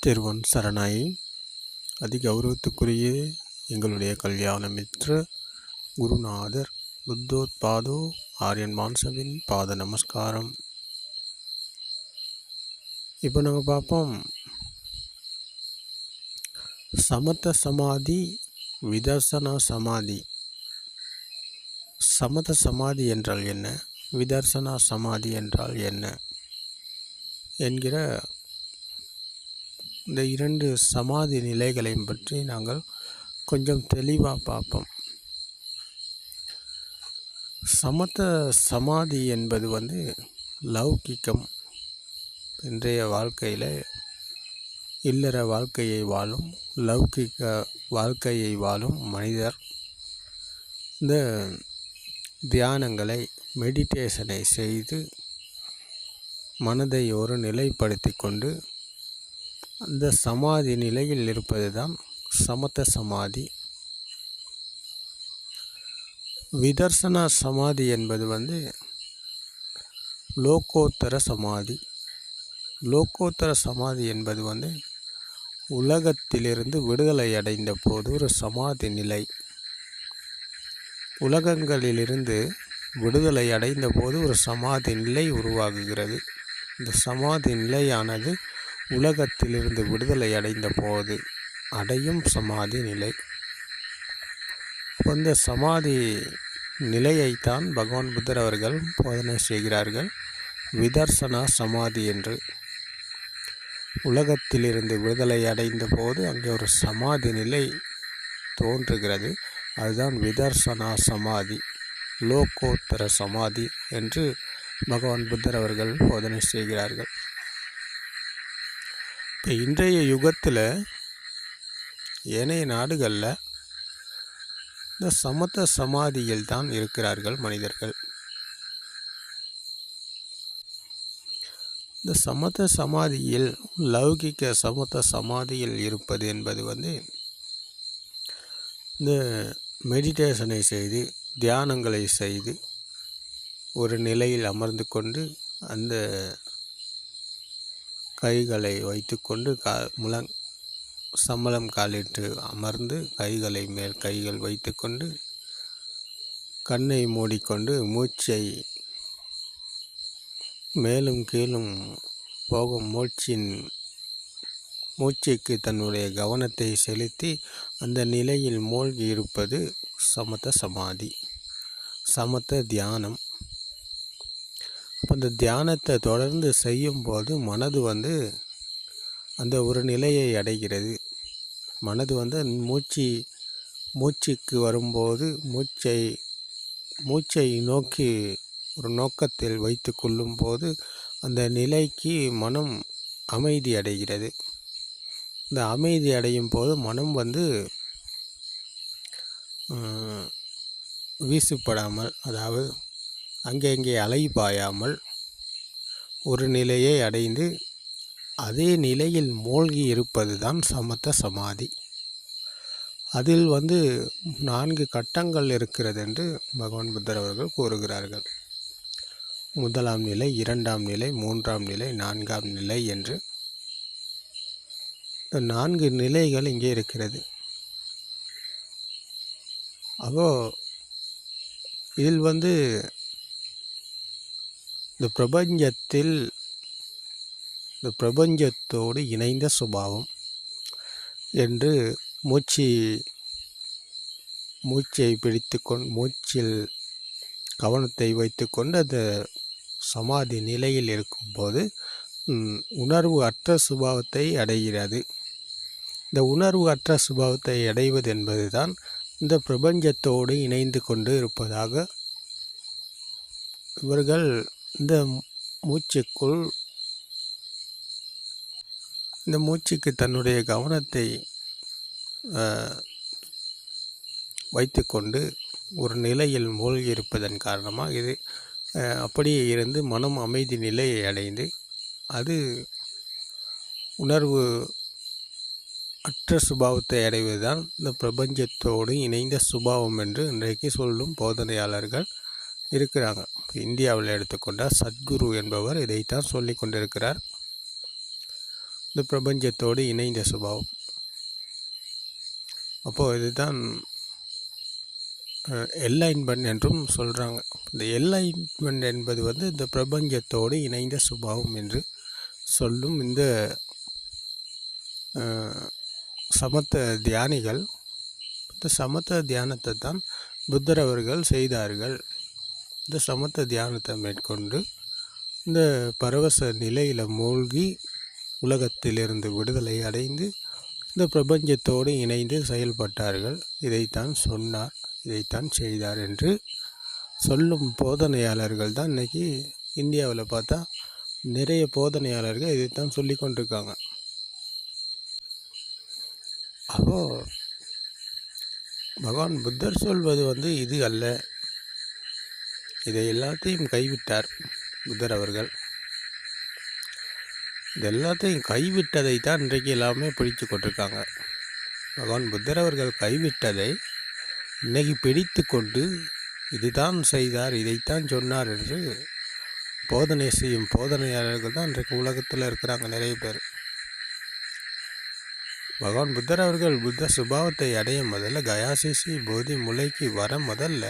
திருவன் சரணாயி. அதிகௌரவத்துக்குரிய எங்களுடைய கல்யாண மித்ர குருநாதர் புத்தோத்பாதோ ஆரியன் மான்சவின் பாத நமஸ்காரம். இப்போ நம்ம பார்ப்போம், சமத சமாதி, விதர்சனா சமாதி. சமத சமாதி என்றால் என்ன, விதர்சனா சமாதி என்றால் என்ன என்கிற இந்த இரண்டு சமாதி நிலைகளையும் பற்றி நாங்கள் கொஞ்சம் தெளிவாக பார்ப்போம். சமத சமாதி என்பது லௌகிக்கம். இன்றைய வாழ்க்கையில் இல்லற வாழ்க்கையை வாழும், லௌகிக்க வாழ்க்கையை வாழும் மனிதர் இந்த தியானங்களை, மெடிடேஷனை செய்து மனதை ஒரு நிலைப்படுத்தி கொண்டு அந்த சமாதி நிலையில் இருப்பது தான் சமத சமாதி. விதர்சனா சமாதி என்பது லோகோத்தர சமாதி. லோகோத்தர சமாதி என்பது உலகத்திலிருந்து விடுதலை அடைந்த போது ஒரு சமாதி நிலை. உலகங்களிலிருந்து விடுதலை அடைந்த போது ஒரு சமாதி நிலை உருவாகுகிறது. இந்த சமாதி நிலையானது உலகத்திலிருந்து விடுதலை அடைந்த போது அடையும் சமாதி நிலை. அந்த சமாதி நிலையைத்தான் பகவான் புத்தர் அவர்கள் போதனை செய்கிறார்கள் விதர்சனா சமாதி என்று. உலகத்திலிருந்து விடுதலை அடைந்த போது அங்கே ஒரு சமாதி நிலை தோன்றுகிறது. அதுதான் விதர்சனா சமாதி, லோகோத்தர சமாதி என்று பகவான் புத்தர் அவர்கள் போதனை செய்கிறார்கள். இப்போ இன்றைய யுகத்தில் ஏனைய நாடுகளில் இந்த சமத சமாதியில் தான் இருக்கிறார்கள் மனிதர்கள். இந்த சமத சமாதியில், லௌகிக்க சமத சமாதியில் இருப்பது என்பது இந்த மெடிடேஷனை செய்து, தியானங்களை செய்து ஒரு நிலையில் அமர்ந்து கொண்டு அந்த கைகளை வைத்துக்கொண்டு சம்மலம் காலிட்டு அமர்ந்து கைகளை மேல் கைகள் வைத்துக்கொண்டு கண்ணை மூடிக்கொண்டு மூச்சை மேலும் கீழும் போகும் மூச்சுக்கு தன்னுடைய கவனத்தை செலுத்தி அந்த நிலையில் மூழ்கி இருப்பது சமத சமாதி, சமத தியானம். அந்த தியானத்தை தொடர்ந்து செய்யும்போது மனது அந்த ஒரு நிலையை அடைகிறது. மனது மூச்சுக்கு வரும்போது மூச்சை நோக்கி ஒரு நோக்கத்தில் வைத்து கொள்ளும் போது அந்த நிலைக்கு மனம் அமைதி அடைகிறது. இந்த அமைதி அடையும் போது மனம் வீசுப்படாமல், அதாவது அங்கே அலைபாயாமல் ஒரு நிலையை அடைந்து அதே நிலையில் மூழ்கி இருப்பது தான் சமத சமாதி. அதில் 4 கட்டங்கள் இருக்கிறது என்று பகவான் புத்தர் அவர்கள் கூறுகிறார்கள். 1ஆம் நிலை, 2ஆம் நிலை, 3ஆம் நிலை, 4ஆம் நிலை என்று இந்த 4 நிலைகள் இங்கே இருக்கிறது. அப்போ இதில் இந்த பிரபஞ்சத்தோடு இணைந்த சுபாவம் என்று மூச்சை பிடித்துக்கொண்டு மூச்சில் கவனத்தை வைத்துக்கொண்டு அந்த சமாதி நிலையில் இருக்கும்போது உணர்வு அற்ற சுபாவத்தை அடைகிறது. இந்த உணர்வு அற்ற சுபாவத்தை அடைவது என்பது தான் இந்த பிரபஞ்சத்தோடு இணைந்து கொண்டு இருப்பதாக இவர்கள் இந்த மூச்சுக்கு தன்னுடைய கவனத்தை வைத்துக்கொண்டு ஒரு நிலையில் மூழ்கி இருப்பதன் காரணமாக இது அப்படியே இருந்து மனம் அமைதி நிலையை அடைந்து அது உணர்வு அற்ற சுபாவத்தை அடைவதுதான் இந்த பிரபஞ்சத்தோடு இணைந்த சுபாவம் என்று இன்றைக்கு சொல்லும் போதனையாளர்கள் இருக்கிறாங்க. இந்தியாவில் எடுத்துக்கொண்டால் சத்குரு என்பவர் இதைத்தான் சொல்லி கொண்டிருக்கிறார். இந்த பிரபஞ்சத்தோடு இணைந்த சுபாவம். அப்போது இதுதான் என்லைன்மென்ட் என்றும் சொல்கிறாங்க. இந்த என்லைன்மென்ட் என்பது இந்த பிரபஞ்சத்தோடு இணைந்த சுபாவம் என்று சொல்லும் இந்த சமத்த தியானிகள். இந்த சமத்த தியானத்தை தான் புத்தர் அவர்கள் செய்தார்கள். இந்த சமத்த தியானத்தை மேற்கொண்டு இந்த பரவச நிலையில் மூழ்கி உலகத்திலிருந்து விடுதலை அடைந்து இந்த பிரபஞ்சத்தோடு இணைந்து செயல்பட்டார்கள். இதைத்தான் சொன்னார், இதைத்தான் செய்தார் என்று சொல்லும் போதனையாளர்கள் தான் இன்றைக்கி இந்தியாவில் பார்த்தா நிறைய போதனையாளர்கள் இதைத்தான் சொல்லி கொண்டிருக்காங்க. அப்போது பகவான் புத்தர் சொல்வது இது அல்ல. இதை எல்லாத்தையும் கைவிட்டார் புத்தர் அவர்கள். இது எல்லாத்தையும் கைவிட்டதை தான் இன்றைக்கு எல்லாமே பிடித்து கொண்டிருக்காங்க. பகவான் புத்தர் அவர்கள் கைவிட்டதை இன்னைக்கு பிடித்து கொண்டு இதுதான் செய்தார், இதைத்தான் சொன்னார் என்று போதனை செய்யும் போதனையாளர்கள் தான் இன்றைக்கு உலகத்தில் இருக்கிறாங்க நிறைய பேர். பகவான் புத்தர் அவர்கள் புத்த சுபாவத்தை அடைய முதல்ல கயாசிசி போதி முலைக்கு வர முதல்ல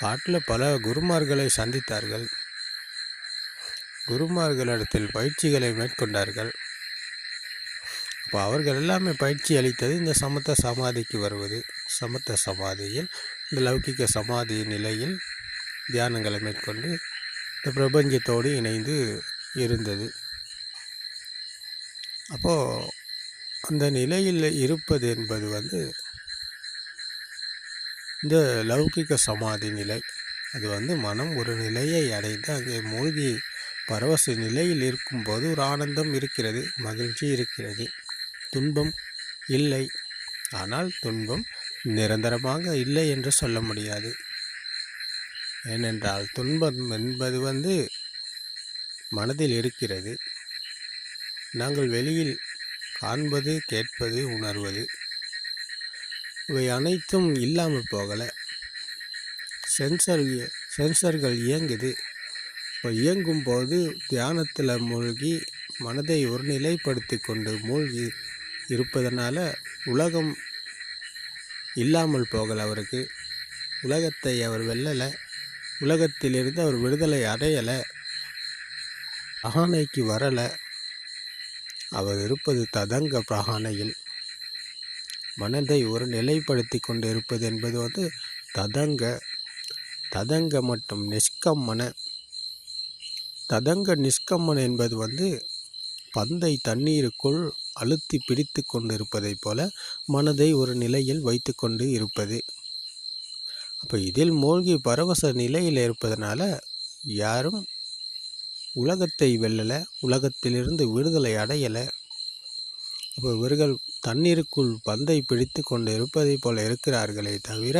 காட்டில் பல குருமார்களை சந்தித்தார்கள். குருமார்களிடத்தில் பயிற்சிகளை மேற்கொண்டார்கள். அப்போ அவர்கள் எல்லாமே பயிற்சி அளித்தது இந்த சமத்த சமாதிக்கு வருவது. சமத்த சமாதியில் இந்த லௌகிக சமாதி நிலையில் தியானங்களை மேற்கொண்டு இந்த பிரபஞ்சத்தோடு இணைந்து இருந்தது. அப்போது அந்த நிலையில் இருப்பது என்பது இந்த லௌகிக சமாதி நிலை. அது மனம் ஒரு நிலையை அடைந்து அங்கே மூழ்கி பரவச நிலையில் இருக்கும்போது ஒரு ஆனந்தம் இருக்கிறது, மகிழ்ச்சி இருக்கிறது, துன்பம் இல்லை. ஆனால் துன்பம் நிரந்தரமாக இல்லை என்று சொல்ல முடியாது. ஏனென்றால் துன்பம் என்பது மனதில் இருக்கிறது. நாங்கள் வெளியில் காண்பது, கேட்பது, உணர்வது இவை அனைத்தும் இல்லாமல் போகலை. சென்சர்கள் இயங்குது. இப்போ இயங்கும் போது தியானத்தில் மூழ்கி மனதை ஒருநிலைப்படுத்தி கொண்டு மூழ்கி இருப்பதனால உலகம் இல்லாமல் போகலை. அவருக்கு உலகத்தை அவர் வெல்லலை, உலகத்திலிருந்து அவர் விடுதலை அடையலை, பிரகானைக்கு வரலை. அவர் இருப்பது ததங்க பிரகானையில். மனதை ஒரு நிலைப்படுத்தி கொண்டு இருப்பது என்பது ததங்க மற்றும் நிஷ்கம்மன. ததங்க நிஷ்கம்மன் என்பது பந்தை தண்ணீருக்குள் அழுத்தி பிடித்து கொண்டு இருப்பதை போல மனதை ஒரு நிலையில் வைத்து கொண்டு இருப்பது. அப்போ இதில் மூழ்கி பரவச நிலையில் இருப்பதனால யாரும் உலகத்தை வெல்லலை, உலகத்திலிருந்து விடுதலை அடையலை. அப்போ இவர்கள் தண்ணீருக்குள் பந்தை பிடித்து கொண்டு இருப்பதை போல இருக்கிறார்களே தவிர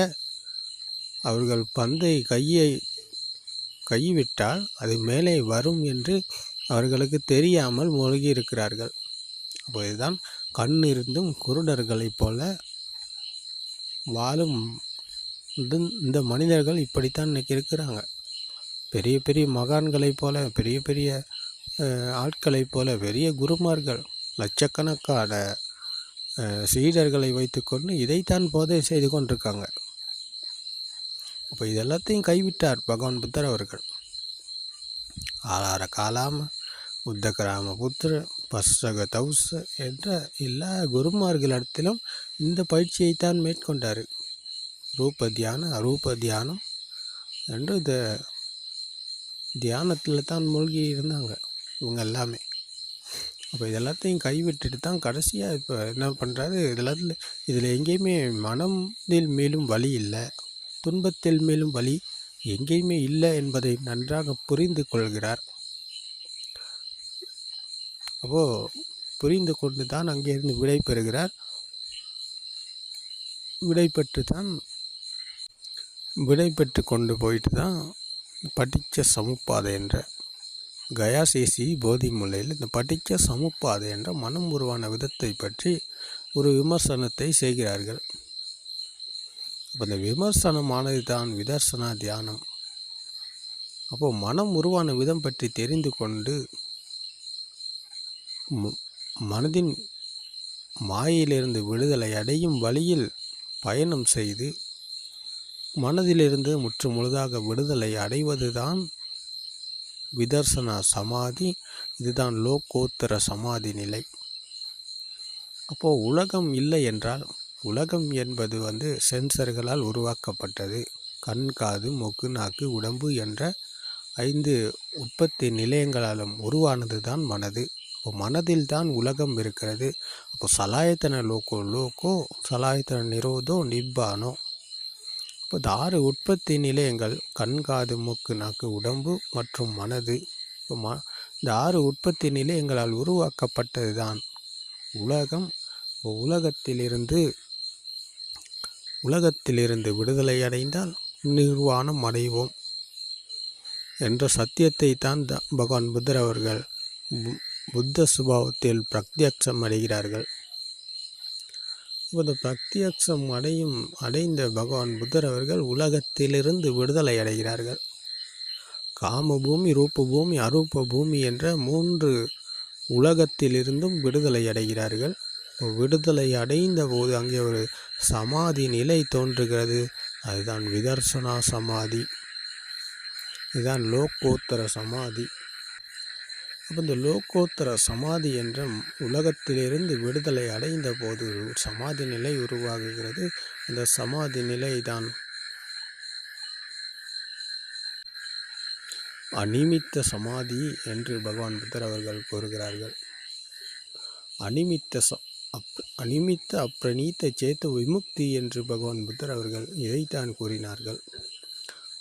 அவர்கள் பந்தை கைவிட்டால் அது மேலே வரும் என்று அவர்களுக்கு தெரியாமல் மூழ்கி இருக்கிறார்கள். அப்போ இதுதான் கண் இருந்தும் குருடர்களைப் போல வாழும் இந்த மனிதர்கள் இப்படித்தான் இன்றைக்கி இருக்கிறாங்க. பெரிய பெரிய மகான்களைப் போல, பெரிய பெரிய ஆட்களைப் போல, பெரிய குருமார்கள், லட்சக்கணக்கான சீடர்களை வைத்துக்கொண்டு இதைத்தான் போதை செய்து கொண்டிருக்காங்க. அப்போ இதெல்லாத்தையும் கைவிட்டார் பகவான் புத்தர் அவர்கள். ஆளார காலாம உத்தகராம புத்திர பஸ்ஸக தௌச என்ற எல்லா குருமார்களிடத்திலும் இந்த பயிற்சியைத்தான் மேற்கொண்டார். ரூப தியானம், அரூப தியானம் என்று இந்த தியானத்தில் தான் மூழ்கி இருந்தாங்க இவங்க எல்லாமே. அப்போ இதெல்லாத்தையும் கைவிட்டுட்டு தான் கடைசியாக இப்போ என்ன பண்ணுறாரு, இதில் எங்கேயுமே மனதில் மேலும் வலி இல்லை, துன்பத்தில் மேலும் வலி எங்கேயுமே இல்லை என்பதை நன்றாக புரிந்து கொள்கிறார். அப்போது புரிந்து கொண்டு தான் அங்கேருந்து விடை பெறுகிறார். விடை பெற்று கொண்டு போயிட்டு தான் பட்டிச்ச சமுப்பாதை என்ற கயாசேசி போதி முலையில் இந்த பட்டிச்ச சமுப்பாதை என்ற மனம் உருவான விதத்தை பற்றி ஒரு விமர்சனத்தை செய்கிறார்கள். அப்போ இந்த விமர்சனமானது தான் விதர்சனா தியானம். அப்போது மனம் உருவான விதம் பற்றி தெரிந்து கொண்டு மனதின் மாயையிலிருந்து விடுதலை அடையும் வழியில் பயணம் செய்து மனதிலிருந்து முற்று முழுதாக விடுதலை அடைவதுதான் விதர்சனா சமாதி. இதுதான் லோகோத்தர சமாதி நிலை. அப்போது உலகம் இல்லை என்றால், உலகம் என்பது சென்சர்களால் உருவாக்கப்பட்டது. கண், காது, மூக்கு, நாக்கு, உடம்பு என்ற 5 உற்பத்தி நிலையங்களாலும் உருவானது தான் மனது. இப்போ மனதில் தான் உலகம் இருக்கிறது. அப்போ சலாயத்தன லோகோ சலாயத்தன நிரோதோ நிப்பானோ. இப்போ இந்த 6 உற்பத்தி நிலையங்கள் கண், காது, மூக்கு, நாக்கு, உடம்பு மற்றும் மனது. இப்போ இந்த 6 உற்பத்தி நிலையங்களால் உருவாக்கப்பட்டது தான் உலகம். உலகத்திலிருந்து விடுதலை அடைந்தால் நிர்வாணம் அடைவோம் என்ற சத்தியத்தை தான் பகவான் புத்தர் அவர்கள் புத்த சுபாவத்தில் பிரத்யக்ஷம் அடைகிறார்கள். இந்த பிரத்யக்ஷம் அடைந்த பகவான் புத்தர் அவர்கள் உலகத்திலிருந்து விடுதலை அடைகிறார்கள். காம பூமி, ரூப பூமி, அரூப பூமி என்ற 3 உலகத்திலிருந்தும் விடுதலை அடைகிறார்கள். விடுதலை அடைந்த போது அங்கே ஒரு சமாதி நிலை தோன்றுகிறது. அதுதான் விதர்சனா சமாதி. இதுதான் லோகோத்தர சமாதி. அப்போ இந்த லோகோத்தர சமாதி என்ற உலகத்திலிருந்து விடுதலை அடைந்த போது சமாதி நிலை உருவாகுகிறது. அந்த சமாதி நிலை தான் அநிமித்த சமாதி என்று பகவான் புத்தர் அவர்கள் கூறுகிறார்கள். அநிமித்த அப்ரணீத்த சேத்த விமுக்தி என்று பகவான் புத்தர் அவர்கள் இதைத்தான் கூறினார்கள்.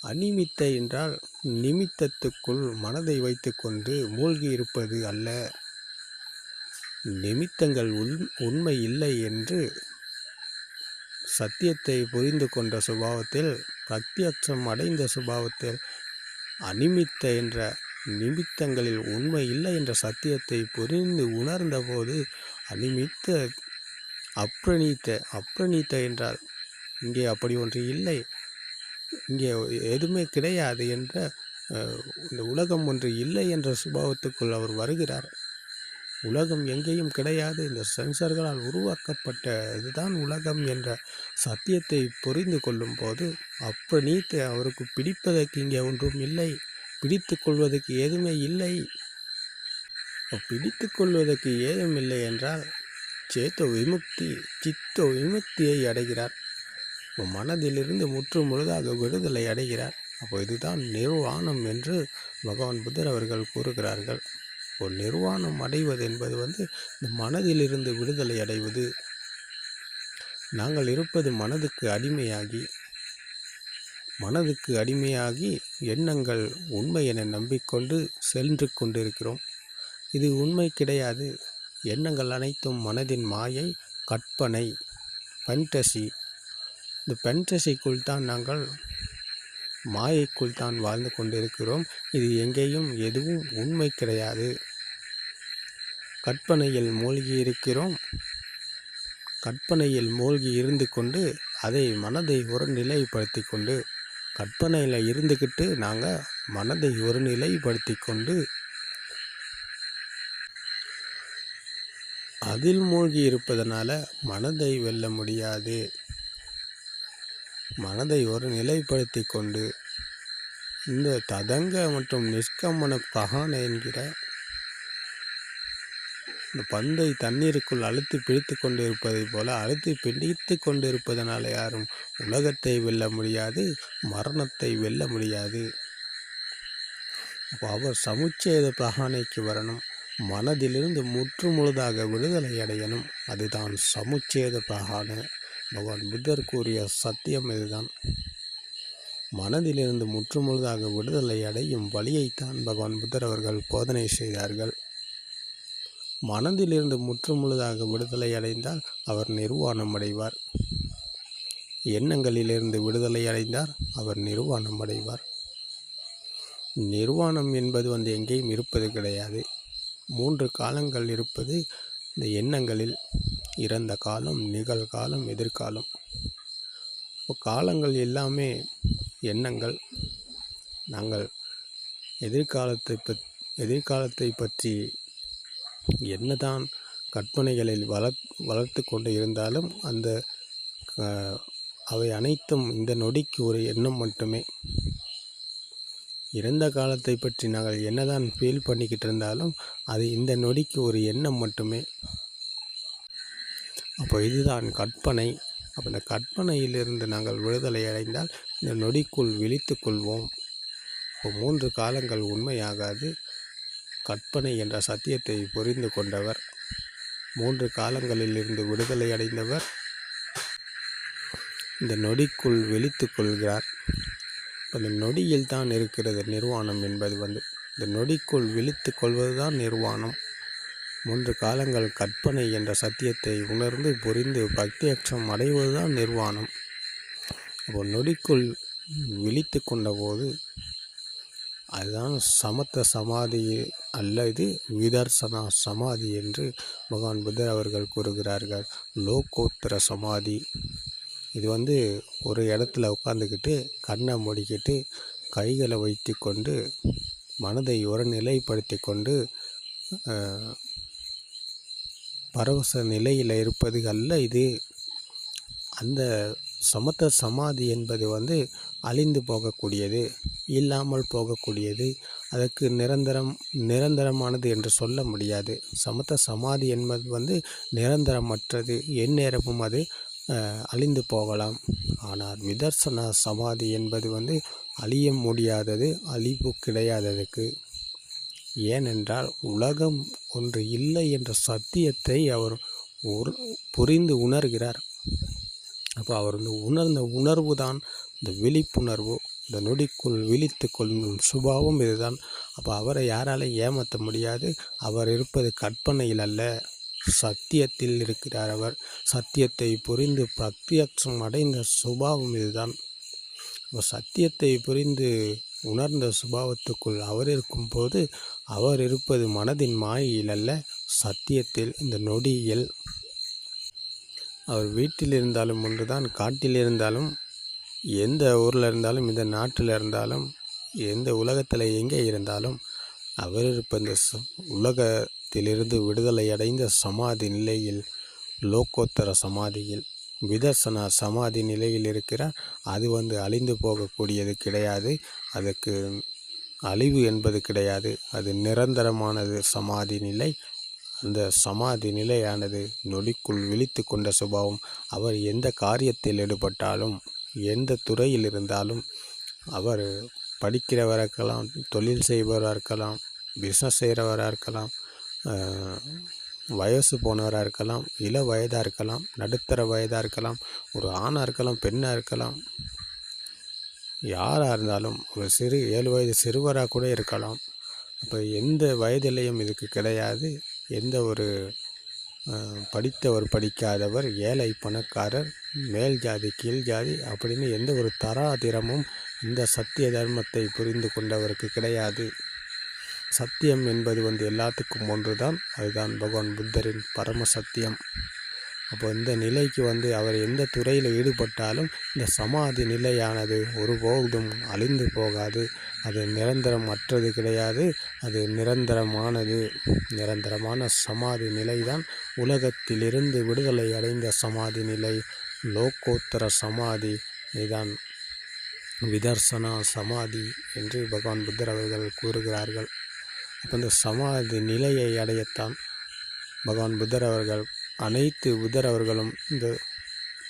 அநிமித்த என்றால் நிமித்தத்துக்குள் மனதை வைத்துக்கொண்டு மூழ்கி இருப்பது அல்ல. நிமித்தங்கள் உண்மை இல்லை என்று சத்தியத்தை புரிந்து கொண்ட சுபாவத்தில், பிரத்யக்ஷம் அடைந்த சுபாவத்தில், அநிமித்த என்ற நிமித்தங்களில் உண்மை இல்லை என்ற சத்தியத்தை புரிந்து உணர்ந்த போது அநிமித்த அப்ரணீத்த என்றால் இங்கே அப்படி ஒன்று இல்லை, இங்கே எதுவுமே கிடையாது என்ற இந்த உலகம் ஒன்று இல்லை என்ற சுபாவத்துக்குள் அவர் வருகிறார். உலகம் எங்கேயும் கிடையாது, இந்த சென்சர்களால் உருவாக்கப்பட்ட இதுதான் உலகம் என்ற சத்தியத்தை புரிந்து கொள்ளும் போது அப்ரணீத்த அவருக்கு பிடிப்பதற்கு இங்கே ஒன்றும் இல்லை, பிடித்து கொள்வதற்கு ஏதுமே இல்லை. பிடித்து கொள்வதற்கு ஏதும் இல்லை என்றால் சேத்தோ விமுக்தி, சித்தோ விமுக்தியை அடைகிறார். மனதிலிருந்து முற்று முழுதாக விடுதலை அடைகிறார். அப்போ இதுதான் நிர்வாணம் என்று பகவான் புத்தர் அவர்கள் கூறுகிறார்கள். ஒரு நிர்வாணம் அடைவது என்பது இந்த மனதிலிருந்து விடுதலை அடைவது. நாங்கள் இருப்பது மனதுக்கு அடிமையாகி எண்ணங்கள் உண்மை என நம்பிக்கொண்டு சென்று கொண்டிருக்கிறோம். இது உண்மை கிடையாது. எண்ணங்கள் அனைத்தும் மனதின் மாயை, கற்பனை, ஃபேண்டசி. இந்த ஃபேண்டசிக்குள் தான் நாங்கள் மாயைக்குள் தான் வாழ்ந்து கொண்டிருக்கிறோம். இது எங்கேயும் எதுவும் உண்மை கிடையாது. கற்பனையில் மூழ்கி இருக்கிறோம். கற்பனையில் மூழ்கி இருந்து கொண்டு அதை மனதை ஒரு நிலைப்படுத்தி கொண்டு, கற்பனையில் இருந்துக்கிட்டு நாங்கள் மனதை ஒரு நிலைப்படுத்தி கொண்டு அதில் மூழ்கி இருப்பதனால மனதை வெல்ல முடியாது. மனதை ஒரு நிலைப்படுத்தி கொண்டு இந்த ததங்க மற்றும் நிஷ்கமன பிரகான என்கிற இந்த பந்தை தண்ணீருக்குள் அழுத்தி பிடித்து கொண்டு இருப்பதை போல அழுத்தி பிடித்து கொண்டு இருப்பதனால யாரும் உலகத்தை வெல்ல முடியாது, மரணத்தை வெல்ல முடியாது. அவர் சமுச்சேத பிரகானைக்கு வரணும். மனதிலிருந்து முற்று முழுதாக விடுதலை அடையணும். அதுதான் சமுச்சேத பிரகான. பகவான் புத்தர் கூறிய சத்தியம் இதுதான். மனதிலிருந்து முற்று முழுதாக விடுதலை அடையும் வழியைத்தான் பகவான் புத்தர் அவர்கள் போதனை செய்தார்கள். மனதிலிருந்து முற்று முழுதாக விடுதலை அடைந்தால் அவர் நிர்வாணம் அடைவார். எண்ணங்களிலிருந்து விடுதலை அடைந்தார் அவர் நிர்வாணம் அடைவார். நிர்வாணம் என்பது எங்கேயும் இருப்பது கிடையாது. 3 காலங்கள் இருப்பது இந்த எண்ணங்களில். இறந்த காலம், நிகழ்காலம், எதிர்காலம். இப்போ காலங்கள் எல்லாமே எண்ணங்கள். நாங்கள் எதிர்காலத்தை பற்றி என்னதான் கற்பனைகளில் வளர்த்து கொண்டு இருந்தாலும் அவை அனைத்தும் இந்த நொடிக்கு ஒரு எண்ணம் மட்டுமே. இறந்த காலத்தை பற்றி நாங்கள் என்னதான் ஃபீல் பண்ணிக்கிட்டு இருந்தாலும் அது இந்த நொடிக்கு ஒரு எண்ணம் மட்டுமே. அப்போ இதுதான் கற்பனை. அப்போ இந்த கற்பனையிலிருந்து நாங்கள் விடுதலை அடைந்தால் இந்த நொடிக்குள் விழித்து கொள்வோம். இப்போ 3 காலங்கள் உண்மையாகாது. கற்பனை என்ற சத்தியத்தை புரிந்து கொண்டவர், 3 காலங்களில் இருந்து விடுதலை அடைந்தவர் இந்த நொடிக்குள் விழித்து கொள்கிறார். அந்த நொடியில் தான் இருக்கிறது நிர்வாணம் என்பது இந்த நொடிக்குள் விழித்து கொள்வது தான் நிர்வாணம். 3 காலங்கள் கற்பனை என்ற சத்தியத்தை உணர்ந்து புரிந்து பக்தியற்றம் அடைவதுதான் நிர்வாணம். அப்போ நொடிக்குள் விழித்து கொண்டபோது அதுதான் சமத்த சமாதி அல்லது விதர்சனா சமாதி என்று பகவான் புத்தர் அவர்கள் கூறுகிறார்கள். லோகோத்தர சமாதி. இது ஒரு இடத்துல உட்காந்துக்கிட்டு கண்ணை மூடிக்கிட்டு கைகளை வைத்து கொண்டு மனதை ஒரு நிலைப்படுத்தி கொண்டு பரவச நிலையில் இருப்பது அல்ல. இது அந்த சமத்த சமாதி என்பது அழிந்து போகக்கூடியது, இல்லாமல் போகக்கூடியது. அதற்கு நிரந்தரமானது என்று சொல்ல முடியாது. சமத்த சமாதி என்பது நிரந்தரமற்றது, எந்நேரமும் அது அழிந்து போகலாம். ஆனால் விதர்சனா சமாதி என்பது அழிய முடியாதது, அழிவு கிடையாததுக்கு. ஏனென்றால் உலகம் ஒன்று இல்லை என்ற சத்தியத்தை அவர் புரிந்து உணர்கிறார். அப்போ அவர் உணர்ந்த உணர்வு தான் இந்த விழிப்புணர்வு. இந்த நொடிக்குள் விழித்து கொள்ளும் சுபாவம் இதுதான். அப்போ அவரை யாராலையும் ஏமாற்ற முடியாது. அவர் இருப்பது கற்பனையில் அல்ல, சத்தியத்தில் இருக்கிறார். அவர் சத்தியத்தை புரிந்து பிரத்யட்சம் அடைந்த சுபாவம் இதுதான். சத்தியத்தை புரிந்து உணர்ந்த சுபாவத்துக்குள் அவர் இருக்கும்போது அவர் இருப்பது மனதின் மாயையில் அல்ல, சத்தியத்தில், இந்த நொடியில். அவர் வீட்டில் இருந்தாலும் ஒன்றுதான், காட்டில் இருந்தாலும், எந்த ஊரில் இருந்தாலும், இந்த நாட்டில் இருந்தாலும், எந்த உலகத்தில் எங்கே இருந்தாலும் அவர் இருப்ப இந்த உலகத்திலிருந்து விடுதலை அடைந்த சமாதி நிலையில், லோகோத்தர சமாதியில், விதர்சனா சமாதி நிலையில் இருக்கிறார். அது அழிந்து போகக்கூடியது கிடையாது, அதுக்கு அழிவு என்பது கிடையாது. அது நிரந்தரமானது சமாதி நிலை. அந்த சமாதி நிலையானது நொடிக்குள் விழித்து கொண்ட சுபாவம். அவர் எந்த காரியத்தில் ஈடுபட்டாலும், எந்த துறையில் இருந்தாலும், அவர் படிக்கிறவராக இருக்கலாம், தொழில் செய்பவராக இருக்கலாம், பிஸ்னஸ் செய்கிறவராக இருக்கலாம், வயசு போனவராக இருக்கலாம், இள வயதாக இருக்கலாம், நடுத்தர வயதாக இருக்கலாம், ஒரு ஆணாக இருக்கலாம், பெண்ணாக இருக்கலாம், யாராக இருந்தாலும், ஒரு 7 வயது சிறுவராக கூட இருக்கலாம். அப்போ எந்த வயதிலையும் இதுக்கு கிடையாது. எந்த ஒரு படித்தவர் படிக்காதவர், ஏழை பணக்காரர், மேல் ஜாதி கீழ் ஜாதி அப்படின்னு எந்த ஒரு தராதிரமும் இந்த சத்திய தர்மத்தை புரிந்து கொண்டவருக்கு கிடையாது. சத்தியம் என்பது எல்லாத்துக்கும் ஒன்று தான். அதுதான் பகவான் புத்தரின் பரம சத்தியம். அப்போ இந்த நிலைக்கு அவர் எந்த துறையில் ஈடுபட்டாலும் இந்த சமாதி நிலையானது ஒருபோதும் அழிந்து போகாது. அது நிரந்தரமற்றது கிடையாது, அது நிரந்தரமானது. நிரந்தரமான சமாதி நிலைதான் உலகத்திலிருந்து விடுதலை அடைந்த சமாதி நிலை, லோகோத்தர சமாதி. இதுதான் விதர்சனா சமாதி என்று பகவான் புத்தர் அவர்கள் கூறுகிறார்கள். அப்போ இந்த சமாதி நிலையை அடையத்தான் பகவான் புத்தர் அவர்கள், அனைத்து புத்தர் அவர்களும் இந்த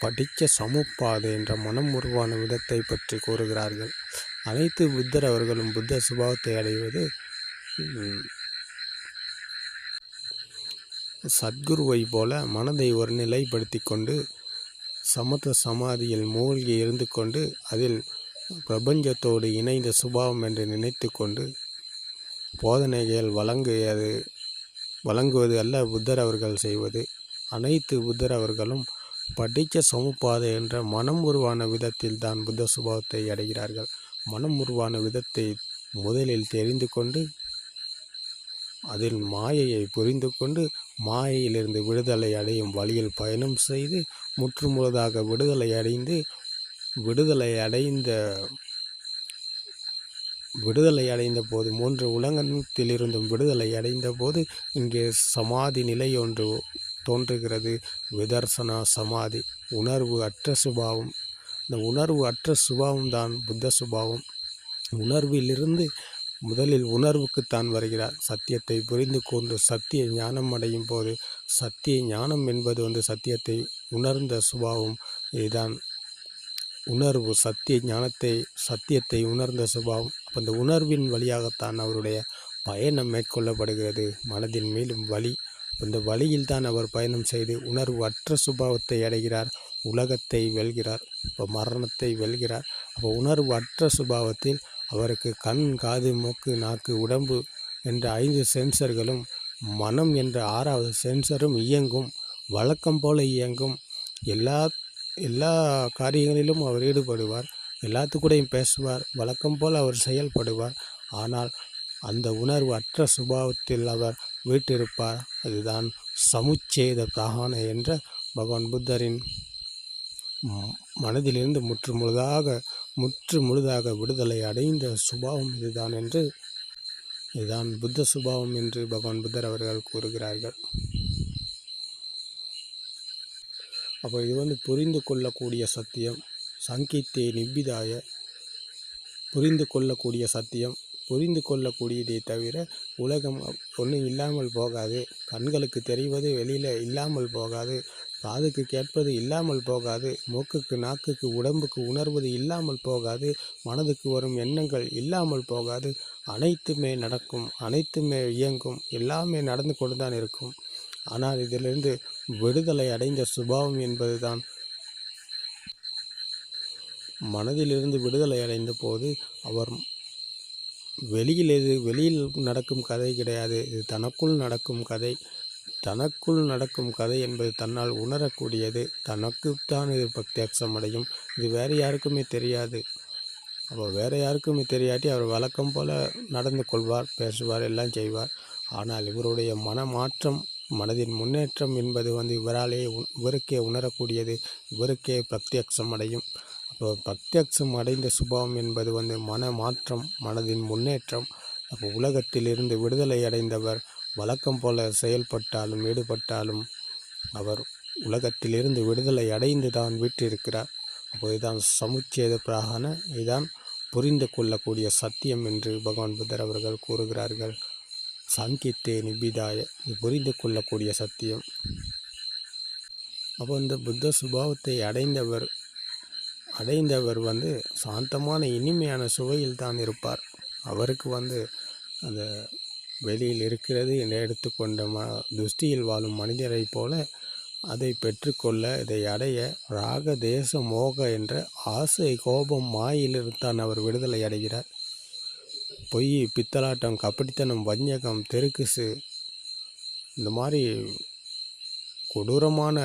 படிக்க சமுப்பாதை என்ற மனம் உருவான விதத்தை பற்றி கூறுகிறார்கள். அனைத்து புத்தர் அவர்களும் புத்த சுபாவத்தை அடைவது சத்குருவை போல மனதை ஒரு நிலைப்படுத்தி கொண்டு சமத்த சமாதியில் மூழ்கி இருந்து கொண்டு அதில் பிரபஞ்சத்தோடு இணைந்த சுபாவம் என்று நினைத்து கொண்டு போதனைகள் வழங்குவது அல்ல புத்தர் அவர்கள் செய்வது. அனைத்து புத்தர் அவர்களும் படிக்க சமுப்பாதை என்ற மனம் உருவான விதத்தில் தான் புத்த சுபாவத்தை அடைகிறார்கள். மனம் உருவான விதத்தை முதலில் தெரிந்து கொண்டு அதில் மாயையை புரிந்து கொண்டு மாயையிலிருந்து விடுதலை அடையும் வழியில் பயணம் செய்து முற்றுமுழுதாக விடுதலை அடைந்த விடுதலை அடைந்த போது 3 உலகத்திலிருந்தும் விடுதலை அடைந்த போது இங்கே சமாதி நிலை ஒன்று தோன்றுகிறது. விதர்சனா சமாதி, உணர்வு அற்ற சுபாவம். இந்த உணர்வு அற்ற சுபாவம் தான் புத்த சுபாவம். உணர்விலிருந்து முதலில் உணர்வுக்குத்தான் வருகிறார். சத்தியத்தை புரிந்து கொண்டு சத்திய ஞானம் அடையும் போது, சத்திய ஞானம் என்பது சத்தியத்தை உணர்ந்த சுபாவம். இதுதான் உணர்வு. சத்தியத்தை உணர்ந்த சுபாவம். அப்போ இந்த உணர்வின் வழியாகத்தான் அவருடைய பயணம் மேற்கொள்ளப்படுகிறது. மனதின் மேலும் வழி, இந்த வழியில் தான் அவர் பயணம் செய்து உணர்வு அற்ற சுபாவத்தை அடைகிறார். உலகத்தை வெல்கிறார். இப்போ மரணத்தை வெல்கிறார். அப்போ உணர்வு அற்ற சுபாவத்தில் அவருக்கு கண், காது, மூக்கு, நாக்கு, உடம்பு என்ற 5 சென்சர்களும், மனம் என்ற 6வது சென்சரும் இயங்கும். வழக்கம் போல இயங்கும். எல்லா காரியங்களிலும் அவர் ஈடுபடுவார். எல்லாத்துக்கூடையும் பேசுவார். வழக்கம் போல் அவர் செயல்படுவார். ஆனால் அந்த உணர்வு அற்ற சுபாவத்தில் அவர் வீட்டிருப்பார். அதுதான் சமுச்சேத பிரகான என்ற பகவான் புத்தரின் மனதிலிருந்து முற்று முழுதாக விடுதலை அடைந்த சுபாவம் இதுதான் புத்த சுபாவம் என்று பகவான் புத்தர் அவர்கள் கூறுகிறார்கள். அப்போ இது புரிந்து கொள்ளக்கூடிய சத்தியம். சங்கித்தே நிப்பிதாய, புரிந்து கொள்ளக்கூடிய சத்தியம். புரிந்து கொள்ளக்கூடியதை தவிர உலகம் ஒன்றும் இல்லாமல் போகாது. கண்களுக்கு தெரிவது வெளியில் இல்லாமல் போகாது. காதுக்கு கேட்பது இல்லாமல் போகாது. மூக்குக்கு, நாக்குக்கு, உடம்புக்கு உணர்வது இல்லாமல் போகாது. மனதுக்கு வரும் எண்ணங்கள் இல்லாமல் போகாது. அனைத்துமே நடக்கும், அனைத்துமே இயங்கும், எல்லாமே நடந்து கொண்டு தான் இருக்கும். ஆனால் இதிலிருந்து விடுதலை அடைந்த சுபாவம் என்பது தான், மனதிலிருந்து விடுதலை அடைந்த போது அவர் வெளியில் நடக்கும் கதை கிடையாது. இது தனக்குள் நடக்கும் கதை. தனக்குள் நடக்கும் கதை என்பது தன்னால் உணரக்கூடியது. தனக்குத்தான் இது பிரத்யட்சம் அடையும். இது வேறு யாருக்குமே தெரியாது. அப்போ வேறு யாருக்குமே தெரியாட்டி அவர் வழக்கம் போல் நடந்து கொள்வார், பேசுவார், எல்லாம் செய்வார். ஆனால் இவருடைய மனமாற்றம், மனதின் முன்னேற்றம் என்பது இவருக்கே உணரக்கூடியது. இவருக்கே பிரத்யட்சம் அடையும். அப்போ பிரத்யட்சம் அடைந்த சுபாவம் என்பது மனமாற்றம், மனதின் முன்னேற்றம். அப்போ உலகத்திலிருந்து விடுதலை அடைந்தவர் வழக்கம் போல செயல்பட்டாலும் ஈடுபட்டாலும் அவர் உலகத்திலிருந்து விடுதலை அடைந்து தான் வீற்றிருக்கிறார். அப்போ இதுதான் சமுச்சேத பிராகான, இதுதான் புரிந்து கொள்ளக்கூடிய சத்தியம் என்று பகவான் புத்தர் அவர்கள் கூறுகிறார்கள். சாங்கித்தே நிபிதாய, இது புரிந்து கொள்ளக்கூடிய சத்தியம். அப்போ இந்த புத்த சுபாவத்தை அடைந்தவர் சாந்தமான இனிமையான சுவையில் தான் இருப்பார். அவருக்கு அந்த வெளியில் இருக்கிறது என்று எடுத்துக்கொண்ட துஷ்டியில் வாழும் மனிதரை போல அதை பெற்றுக்கொள்ள, இதை அடைய ராக தேச மோக என்ற ஆசை, கோபம், மாயிலிருந்தான் அவர் விடுதலை அடைகிறார். பொய், பித்தலாட்டம், கபடித்தனம், வஞ்சகம், தெருக்குசு, இந்த மாதிரி கொடூரமான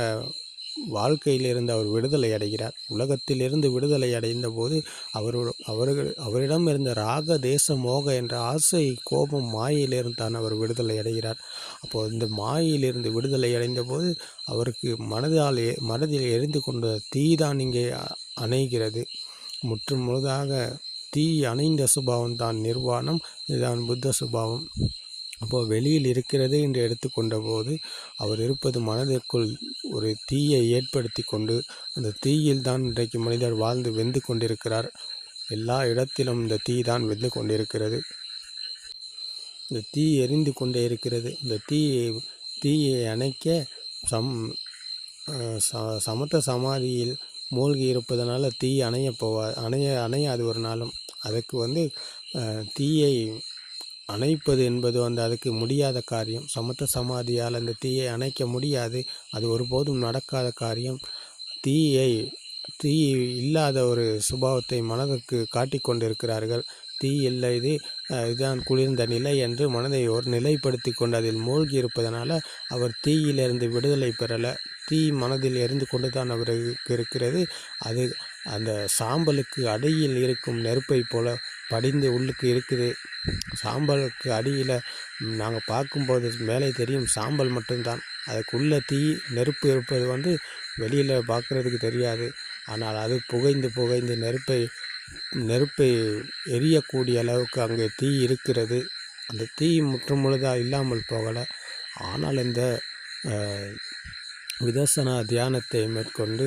வாழ்க்கையிலிருந்து அவர் விடுதலை அடைகிறார். உலகத்திலிருந்து விடுதலை அடைந்த போது அவரிடம் இருந்த ராக தேச மோக என்ற ஆசை, கோபம், மாயிலிருந்து அவர் விடுதலை அடைகிறார். அப்போது இந்த மாயிலிருந்து விடுதலை அடைந்த போது அவருக்கு மனதில் எரிந்து கொண்ட தீதான் இங்கே அணைகிறது. முற்று முழுதாக தீ அணைந்த சுபாவம் தான் நிர்வாணம். இதுதான் புத்த சுபாவம். அப்போது வெளியில் இருக்கிறது என்று எடுத்துக்கொண்ட போது அவர் இருப்பது மனதிற்குள் ஒரு தீயை ஏற்படுத்தி கொண்டு, அந்த தீயில் தான் இன்றைக்கு மனிதர் வாழ்ந்து வெந்து கொண்டிருக்கிறார். எல்லா இடத்திலும் இந்த தீ தான் வெந்து கொண்டிருக்கிறது. இந்த தீ எரிந்து கொண்டே இருக்கிறது. இந்த தீயை அணைக்க சமத்த சமாதியில் மூழ்கி இருப்பதனால தீ அணையாது ஒரு நாளும். அதுக்கு தீயை அணைப்பது என்பது அதுக்கு முடியாத காரியம். சமத்த சமாதியால் அந்த தீயை அணைக்க முடியாது. அது ஒருபோதும் நடக்காத காரியம். தீ இல்லாத ஒரு சுபாவத்தை மனதுக்கு காட்டி கொண்டிருக்கிறார்கள். தீ இல்லை, இதுதான் குளிர்ந்த நிலை என்று மனதை ஒரு நிலைப்படுத்தி கொண்டு அதில் மூழ்கி இருப்பதனால அவர் தீயிலிருந்து விடுதலை பெறலை. தீ மனதில் எரிந்து கொண்டு தான் அவருக்கு இருக்கிறது. அது அந்த சாம்பலுக்கு அடியில் இருக்கும் நெருப்பை போல படிந்து உள்ளுக்கு இருக்குது. சாம்பலுக்கு அடியில் நாங்கள் பார்க்கும்போது மேலே தெரியும் சாம்பல் மட்டும்தான். அதுக்குள்ளே தீ, நெருப்பு இருப்பது வெளியில் பார்க்குறதுக்கு தெரியாது. ஆனால் அது புகைந்து நெருப்பை நெருப்பை எரியக்கூடிய அளவுக்கு அங்கே தீ இருக்கிறது. அந்த தீ முற்றுமுழுதாக இல்லாமல் போகலை. ஆனால் இந்த விதர்சனா தியானத்தை மேற்கொண்டு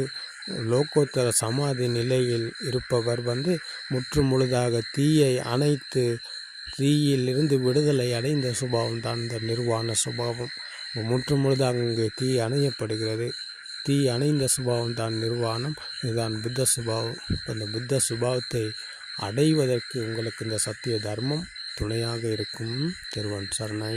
லோகோத்தர சமாதி நிலையில் இருப்பவர் முற்று முழுதாக தீயை அணைத்து தீயிலிருந்து விடுதலை அடைந்த சுபாவம் தான் இந்த நிர்வாண சுபாவம். முற்று முழுதாக அங்கே தீ அணையப்படுகிறது. தீ அணைந்த சுபாவம் தான் நிர்வாணம். இதுதான் புத்த சுபாவம். இந்த புத்த சுபாவத்தை அடைவதற்கு உங்களுக்கு இந்த சத்திய தர்மம் துணையாக இருக்கும். திருவன் சரணை.